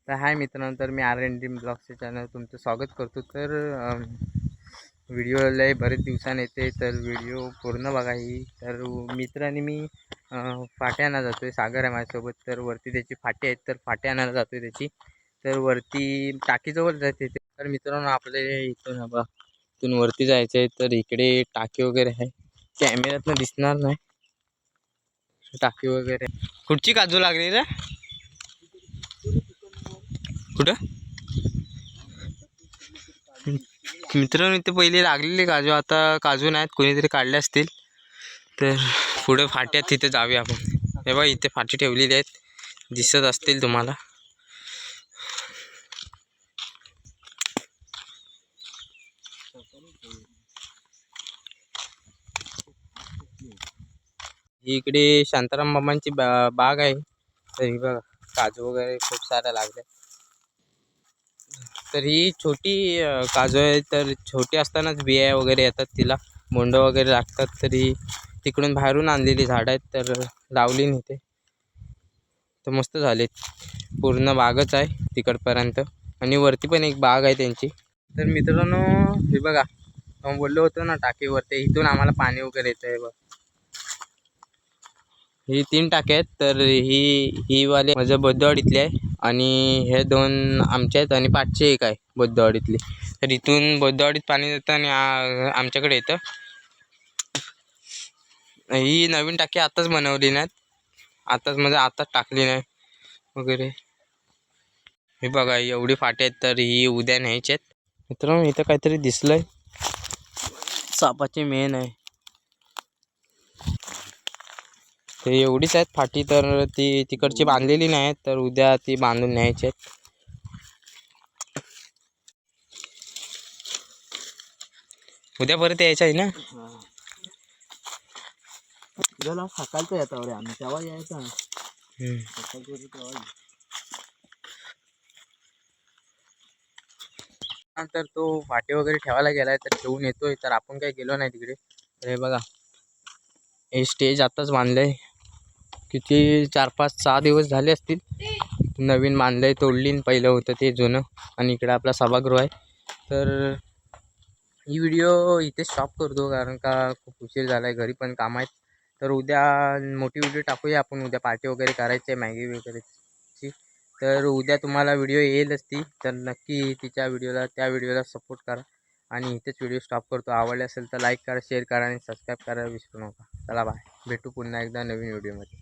तर हाय मित्रांनो, तर मी RND ब्लॉगचे चॅनल तुमचं स्वागत करतो. तर व्हिडिओ लय बरेच दिवसांनी येते, तर व्हिडिओ पूर्ण बघा ही. तर मित्र आणि मी फाटे आणायला जातो आहे. सागर आहे माझ्यासोबत. तर वरती त्याची फाटे आहेत, तर फाटे आणायला जातो आहे त्याची. तर वरती टाकीजवळ जाते ते. तर मित्रांनो, आपले इथून बघा, इथून वरती जायचं आहे. तर इकडे टाकी वगैरे आहे, कॅमेऱ्यातनं दिसणार नाही टाकी वगैरे. कुठची काजू लागली रे? कुठं? मित्रांनो, इथे पहिले लागलेले काजू, आता काजू नाहीत, कोणीतरी काढले असतील. तर पुढे फाट्यात तिथे जाऊया आपण. हे बघा, इथे फाटी ठेवलेली आहेत, दिसत असतील तुम्हाला. इकडे शांताराम बाबांची बाग आहे. तर ही बघा, काजू वगैरे खूप साऱ्या लागल्या. तर ही छोटी काजू आहे. तर छोटी असतानाच बिया वगैरे येतात, तिला बोंड वगैरे लागतात. तरी तिकडून बाहेरून आणलेली झाडं आहेत, तर लावली नाही ते. तर मस्त झाले, पूर्ण बागच आहे तिकडपर्यंत. आणि वरती पण एक बाग आहे त्यांची. तर मित्रांनो, हे बघा, बोललो होतो ना टाकीवरती, इथून आम्हाला पाणी वगैरे येतं आहे. बघ, ही 3 टाके आहेत. तर ही वाले माझ्या बौद्धवाडीतली आहे, आणि हे 2 आमचे आहेत, आणि 5चे एक आहे बौद्धवाडीतली. तर इथून बौद्धवाडीत पाणी येतं आणि आमच्याकडे येतं. ही नवीन टाकी आताच बनवली नाहीत, आताच म्हणजे आताच टाकली नाही वगैरे. हे बघा, एवढी फाटे आहेत, तर ही उद्या न्यायची आहेत. मित्रांनो, इथं काहीतरी दिसलंय, सापाची मेन आहे. ते एवढीच आहेत फाटी, तर ती तिकडची बांधलेली नाही आहेत, तर उद्या ती बांधून न्यायची आहेत. उद्या परत यायचं आहे ना? उद्याला सकाळचं येतं रे, आम्ही तेव्हा यायचं. तर तो फाटे वगैरे ठेवायला गेलाय, तर ठेवून येतोय. तर आपण काही गेलो नाही तिकडे. तर हे बघा, हे स्टेज आताच बांधलंय, किती 4-5-6 दिवस झाले असतील. नवीन बांधलंय, तोडलीन पहिलं होतं ते जुनं. आणि इकडे आपला सभागृह आहे. तर ही व्हिडिओ इथे स्टॉप करतो, कारण का खूप उशीर झाला आहे, घरी पण काम आहेत. तर उद्या मोठी व्हिडिओ टाकूया आपण. उद्या पार्टी वगैरे करायची आहे, मॅगी वगैरेची. तर उद्या तुम्हाला व्हिडिओ येईलच ती. तर नक्की त्या व्हिडिओला सपोर्ट करा. आणि इथेच व्हिडिओ स्टॉप करतो. आवडले असेल तर लाईक करा, शेअर करा आणि सबस्क्राईब करायला विसरू नका. चला बाय, भेटू पुन्हा एकदा नवीन व्हिडिओमध्ये.